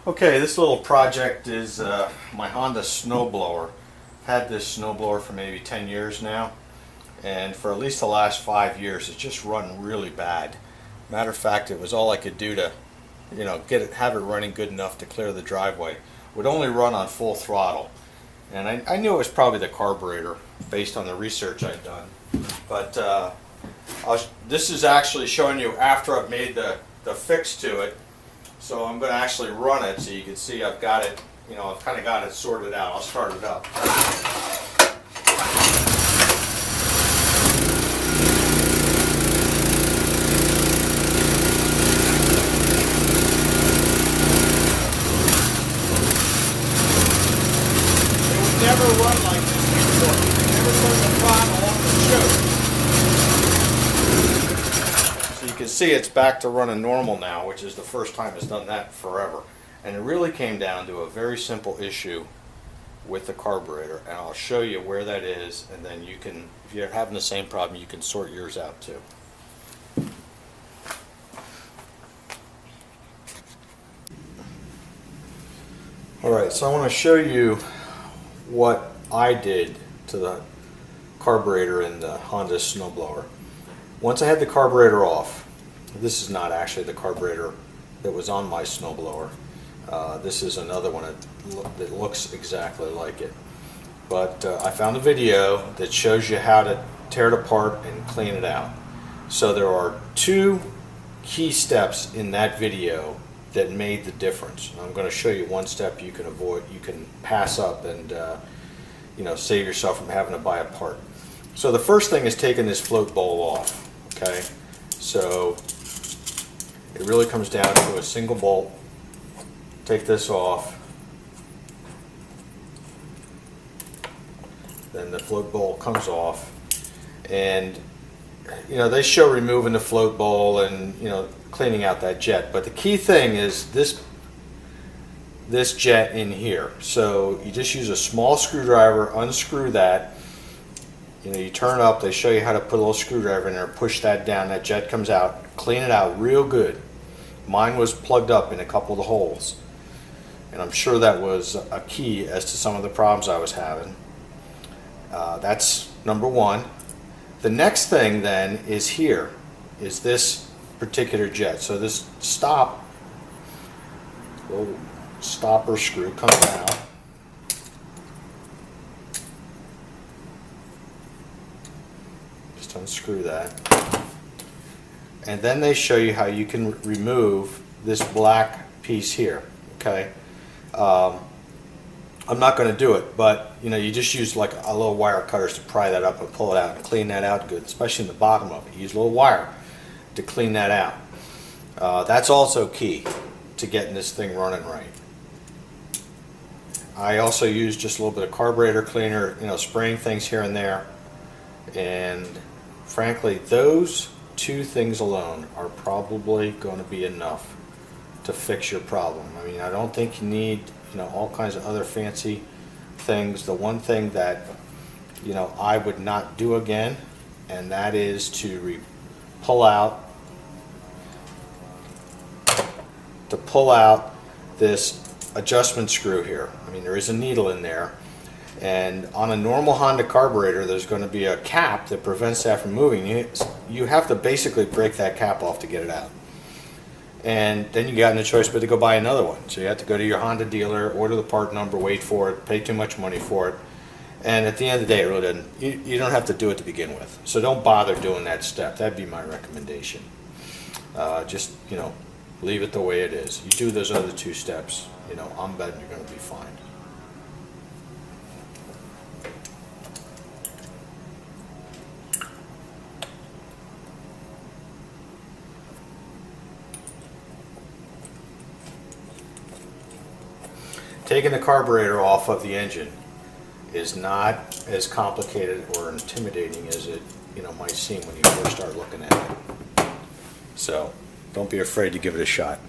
Okay, this little project is my Honda Snowblower. Had this snowblower for maybe 10 years now, and for at least the last 5 years it's just run really bad. Matter of fact, it was all I could do to, have it running good enough to clear the driveway. Would only run on full throttle, and I knew it was probably the carburetor based on the research I'd done. But this is actually showing you after I've made the fix to it. So I'm going to actually run it so you can see I've got it, I've kind of got it sorted out. I'll start it up. It would never run like this before. It never turned the throttle off the choke. So you can see it's back to running normal now, which is the first time it's done that forever. And it really came down to a very simple issue with the carburetor, and I'll show you where that is, and then you can, if you're having the same problem, you can sort yours out too. Alright, so I want to show you what I did to the carburetor in the Honda Snowblower. Once I had the carburetor off, this is not actually the carburetor that was on my snowblower. This is another one that looks exactly like it. But I found a video that shows you how to tear it apart and clean it out. So there are two key steps in that video that made the difference. I'm going to show you one step you can avoid, you can pass up and save yourself from having to buy a part. So the first thing is taking this float bowl off. Okay, so it really comes down to a single bolt. Take this off, then the float bowl comes off, and they show removing the float bowl and cleaning out that jet, but the key thing is this jet in here. So you just use a small screwdriver, unscrew that, you turn it up, they show you how to put a little screwdriver in there, push that down, that jet comes out, clean it out real good. Mine was plugged up in a couple of the holes, and I'm sure that was a key as to some of the problems I was having. That's number one. The next thing then is here, is this particular jet. So this little stopper screw comes out. Just unscrew that. And then they show you how you can remove this black piece here. Okay. I'm not going to do it, but you just use like a little wire cutters to pry that up and pull it out and clean that out good, especially in the bottom of it. Use a little wire to clean that out. That's also key to getting this thing running right. I also use just a little bit of carburetor cleaner, spraying things here and there, and frankly those two things alone are probably going to be enough to fix your problem. I mean, I don't think you need all kinds of other fancy things. The one thing that I would not do again, and that is to pull out this adjustment screw here. I mean, there is a needle in there, and on a normal Honda carburetor there's going to be a cap that prevents that from moving. You have to basically break that cap off to get it out. And then you got no choice but to go buy another one. So you have to go to your Honda dealer, order the part number, wait for it, pay too much money for it. And at the end of the day, it really doesn't, you don't have to do it to begin with. So don't bother doing that step. That'd be my recommendation. Just, leave it the way it is. You do those other two steps, I'm betting you're going to be fine. Taking the carburetor off of the engine is not as complicated or intimidating as it might seem when you first start looking at it. So don't be afraid to give it a shot.